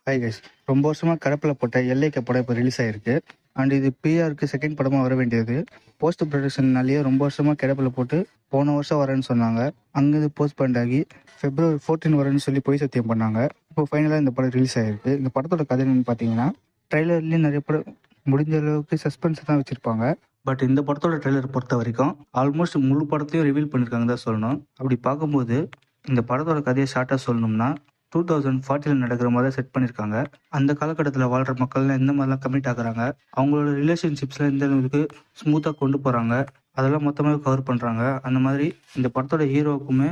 Hi guys. ரொம்ப வருஷமா கடப்பில் போட்ட எல்லைக்கு படம் இப்போ ரிலீஸ் ஆயிருக்கு. அண்ட் இது பிஆருக்கு செகண்ட் படமாக வர வேண்டியது. போஸ்ட் ப்ரொடக்ஷன்னாலேயே ரொம்ப வருஷமாக கிடப்பில் போட்டு போன வருஷம் வரேன்னு சொன்னாங்க. அங்கேருந்து போஸ்ட்பண்ட் ஆகி February 14 வரேன்னு சொல்லி பொய் சத்தியம் பண்ணாங்க. இப்போ ஃபைனலாக இந்த படம் ரிலீஸ் ஆகிருக்கு. இந்த படத்தோட கதை என்னன்னு பார்த்தீங்கன்னா, ட்ரெய்லர்லேயும் நிறைய படம் முடிஞ்ச அளவுக்கு சஸ்பென்ஸ் தான் வச்சுருப்பாங்க. பட் இந்த படத்தோட ட்ரெய்லர் பொறுத்த வரைக்கும் ஆல்மோஸ்ட் முழு படத்தையும் ரிவீல் பண்ணியிருக்காங்க தான் சொல்லணும். அப்படி பார்க்கும்போது இந்த படத்தோட கதையை ஷார்ட்டாக சொல்லணும்னா 2040 நடக்கிற மாதிரி செட் பண்ணியிருக்காங்க. அந்த காலகட்டத்தில் வாழ்கிற மக்கள்லாம் எந்த மாதிரிலாம் கமிட் ஆகுறாங்க, அவங்களோட ரிலேஷன்ஷிப்ஸில் எந்த அளவுக்கு ஸ்மூத்தாக கொண்டு போகிறாங்க, அதெல்லாம் மொத்தமாக கவர் பண்ணுறாங்க. அந்த மாதிரி இந்த படத்தோட ஹீரோவுக்குமே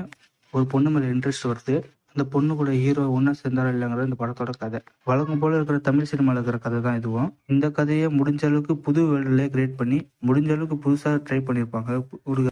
ஒரு பொண்ணு மேலே இன்ட்ரெஸ்ட் வருது. அந்த பொண்ணு கூட ஹீரோ ஒன்றா சேர்ந்தாரா இல்லைங்கிறது இந்த படத்தோட கதை. வழக்கம் போல் இருக்கிற தமிழ் சினிமாவில் இருக்கிற கதை தான் இதுவும். இந்த கதையை முடிஞ்ச அளவுக்கு புது வேர்ல்டுலேயே கிரியேட் பண்ணி முடிஞ்ச அளவுக்கு புதுசாக ட்ரை பண்ணியிருப்பாங்க.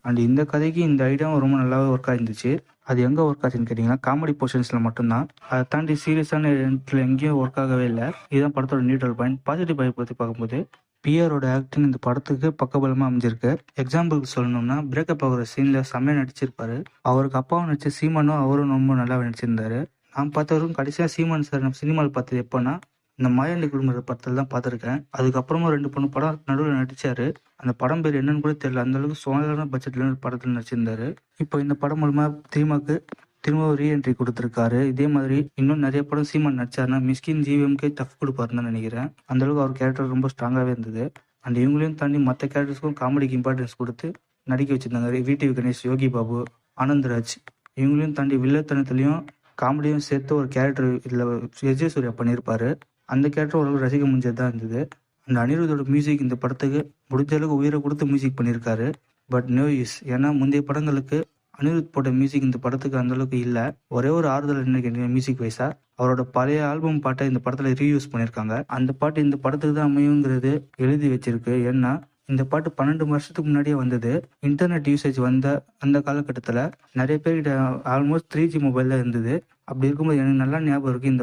அண்ட் இந்த கதைக்கு இந்த ஐடியாவும் ரொம்ப நல்லாவே ஒர்க் ஆயிருந்துச்சு. அது எங்கே ஒர்க் ஆச்சுன்னு கேட்டிங்கன்னா, காமெடி போர்ஷன்ஸில் மட்டும்தான். அதை தாண்டி சீரியஸான இடத்துல எங்கேயும் ஒர்க் ஆகவே இல்லை. இதுதான் படத்தோட நியூட்ரல் பாயிண்ட். பாசிட்டிவ் பாயிண்ட் பற்றி பார்க்கும்போது பிஆரோட ஆக்டிங் இந்த படத்துக்கு பக்கபலமாக அமைஞ்சிருக்கு. எக்ஸாம்பிளுக்கு சொல்லணும்னா, பிரேக்கப் ஆகிற சீனில் செம்மையாக நடிச்சிருப்பாரு. அவருக்கு அப்பாவும் நடிச்ச சீமானும் அவரும் ரொம்ப நல்லா நடிச்சிருந்தாரு. நான் பார்த்தவரும் கடைசியாக சீமான் சார் நம்ம சினிமாவில் பார்த்தது எப்போன்னா, இந்த மாயாண்டி குடும்ப படத்தில் தான் பார்த்துருக்கேன். அதுக்கப்புறமா 2 படம் நடுவில் நடித்தார். அந்த படம் பேர் என்னன்னு கூட தெரியல. அந்தளவுக்கு சோழரான பட்ஜெட்டில் படத்தில் நடிச்சிருந்தாரு. இப்போ இந்த படம் மூலமாக திமுக திரும்ப ரீஎன்ட்ரி கொடுத்துருக்காரு. இதே மாதிரி இன்னும் நிறைய படம் சீமான் நடிச்சாருன்னா மிஸ்கின் ஜிவிஎம்கே டஃப் கொடுப்பாருன்னு நினைக்கிறேன். அந்தளவுக்கு அவர் கேரக்டர் ரொம்ப ஸ்ட்ராங்காகவே இருந்தது. அண்ட் இவங்களையும் தாண்டி மற்ற கேரக்டர்ஸ்க்கும் காமெடிக்கு இம்பார்ட்டன்ஸ் கொடுத்து நடிக்க வச்சுருந்தாங்க. விடிவி கணேஷ், யோகி பாபு, ஆனந்த்ராஜ் இவங்களையும் தாண்டி வில்லத்தனத்துலேயும் காமெடியும் சேர்த்து ஒரு கேரக்டர் இதில் விஜய் சூர்யா பண்ணியிருப்பார். அந்த கேரக்டர் ஓரளவு ரசிக்க முடிஞ்சது தான் இருந்தது. அந்த அனிருத்தோட மியூசிக் இந்த படத்துக்கு முடிஞ்ச அளவுக்கு உயிரை கொடுத்து மியூசிக் பண்ணியிருக்காரு. But no use. ஏன்னா முந்தைய படங்களுக்கு அனிருத் போட்ட மியூசிக் இந்த படத்துக்கு அந்தளவுக்கு இல்லை. ஒரே ஒரு ஆறுதல் என்ன கேட்டீங்கன்னா, மியூசிக் வைஸா அவரோட பழைய ஆல்பம் பாட்டை இந்த படத்தில் ரீயூஸ் பண்ணியிருக்காங்க. அந்த பாட்டு இந்த படத்துக்கு தான் அமையுங்கிறது எழுதி வச்சிருக்கு. ஏன்னா இந்த பாட்டு 12 வருஷத்துக்கு முன்னாடியே வந்தது. இன்டர்நெட் யூசேஜ் வந்த அந்த காலகட்டத்தில் நிறைய பேர்கிட்ட ஆல்மோஸ்ட் 3G மொபைல் தான் இருந்தது. அப்படி இருக்கும்போது எனக்கு நல்லா ஞாபகம் இருக்குது.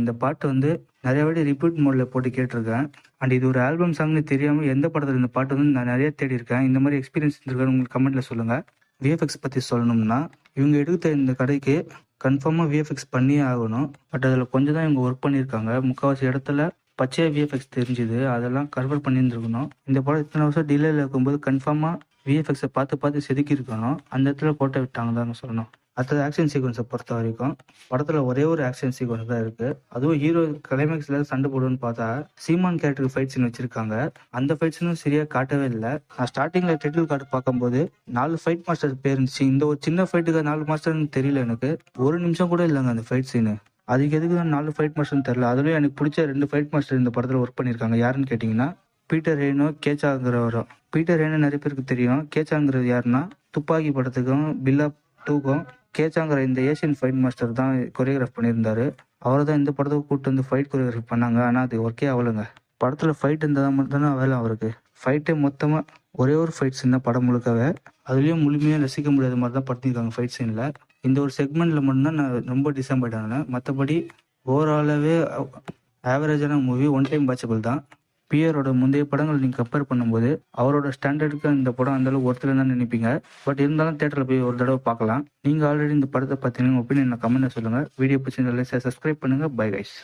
இந்த பாட்டு நிறைய வாட்டி ரிப்பீட் மோடில் போட்டு கேட்டிருக்கேன். அண்ட் இது ஒரு ஆல்பம் சாங்னு தெரியாமல் எந்த படத்தில் இந்த பாட்டு நான் நிறைய தேடி இருக்கேன். இந்த மாதிரி எக்ஸ்பீரியன்ஸ் இருக்கான்னு உங்களுக்கு கமெண்ட்டில் சொல்லுங்கள். விஎஃப்எக்ஸ் பற்றி சொல்லணும்னா, இவங்க எடுத்த இந்த கதைக்கு கன்ஃபார்மாக விஎஃப்எக்ஸ் பண்ணியே ஆகணும். பட் அதில் கொஞ்சம் தான் இவங்க ஒர்க் பண்ணியிருக்காங்க. முக்கால்வாசி இடத்துல பச்சையாக விஎஃப்எக்ஸ் தெரிஞ்சுது. அதெல்லாம் கவர் பண்ணியிருந்துருக்கணும். இந்த படம் இத்தனை வருஷம் டிலேயில் இருக்கும்போது கன்ஃபார்மாக விஎஃப்எக்ஸை பார்த்து செதுக்கியிருக்கணும். அந்த இடத்துல கோட்டை விட்டாங்க தான் சொல்லணும். அடுத்தது ஆக்ஷன் சீக்வன்ஸை பொறுத்த வரைக்கும் படத்தில் ஒரே ஒரு ஆக்ஷன் சீக்வன்ஸ் தான் இருக்குது. அதுவும் ஹீரோ கிளைமேக்ஸில் சண்டை போடுன்னு பார்த்தா சீமான் கேரக்டருக்கு ஃபைட் சீன் வச்சுருக்காங்க. அந்த ஃபைட் சீனும் சரியாக காட்டவே இல்லை. நான் ஸ்டார்டிங்கில் டைட்டில் கார்டு பார்க்கும்போது 4 ஃபைட் மாஸ்டர் பேர் இருந்துச்சு. இந்த ஒரு சின்ன ஃபைட்டுக்கு 4 மாஸ்டர்னு தெரியல. எனக்கு ஒரு நிமிஷம் கூட இல்லைங்க அந்த ஃபைட் சீனு. அதுக்கு எதுக்கு தான் 4 ஃபைட் மாஸ்டர்னு தெரியல. அதுலேயும் எனக்கு பிடிச்ச 2 ஃபைட் மாஸ்டர் இந்த படத்தில் ஒர்க் பண்ணியிருக்காங்க. யாருன்னு கேட்டிங்கன்னா, பீட்டர் ரெய்னோ, கேச்சாங்கிறவரும். பீட்டர் ரெய்னோ நிறைய பேருக்கு தெரியும். கேச்சாங்கிறது யாருன்னா, துப்பாக்கி படத்துக்கும் பில்லா 2க்கும் கேச்சாங்கிற இந்த ஏஷியன் ஃபைட் மாஸ்டர் தான் கொரியோகிராஃப் பண்ணியிருந்தாரு. அவரை தான் இந்த படத்துக்கு கூப்பிட்டு வந்து ஃபைட் கொரியோகிராஃப் பண்ணாங்க. ஆனால் அது ஒர்க்கே ஆகலைங்க. படத்தில் ஃபைட் இருந்தால் மட்டும்தான் வேலை அவருக்கு. ஃபைட்டே மொத்தமாக ஒரே ஒரு ஃபைட் சீன் தான் படம் முழுக்கவே. அதுலேயும் முழுமையாக ரசிக்க முடியாத மாதிரி தான் படுத்திருக்காங்க ஃபைட் சீனில். இந்த ஒரு செக்மெண்ட்டில் மட்டும்தான் நான் ரொம்ப டிசப்பாயிண்ட் ஆனேன். மற்றபடி ஓவராலாகவே ஆவரேஜான மூவி, ஒன் டைம் வாட்சபிள் தான். பிஆரோட முந்தைய படங்கள் நீங்கள் கம்பேர் பண்ணும்போது அவரோட ஸ்டாண்டர்டுக்கு இந்த படம் அந்தளவுக்கு ஒருத்தர் தான் நினைப்பீங்க. பட் இருந்தாலும் தேட்டரில் போய் ஒரு தடவை பார்க்கலாம். நீங்கள் ஆல்ரெடி இந்த படத்தை பார்த்தீங்கன்னா ஒப்பீனியன் கமெண்ட்டில் சொல்லுங்கள். வீடியோ பிடிச்சிருந்தாலே சப்ஸ்கிரைப் பண்ணுங்கள். Bye guys.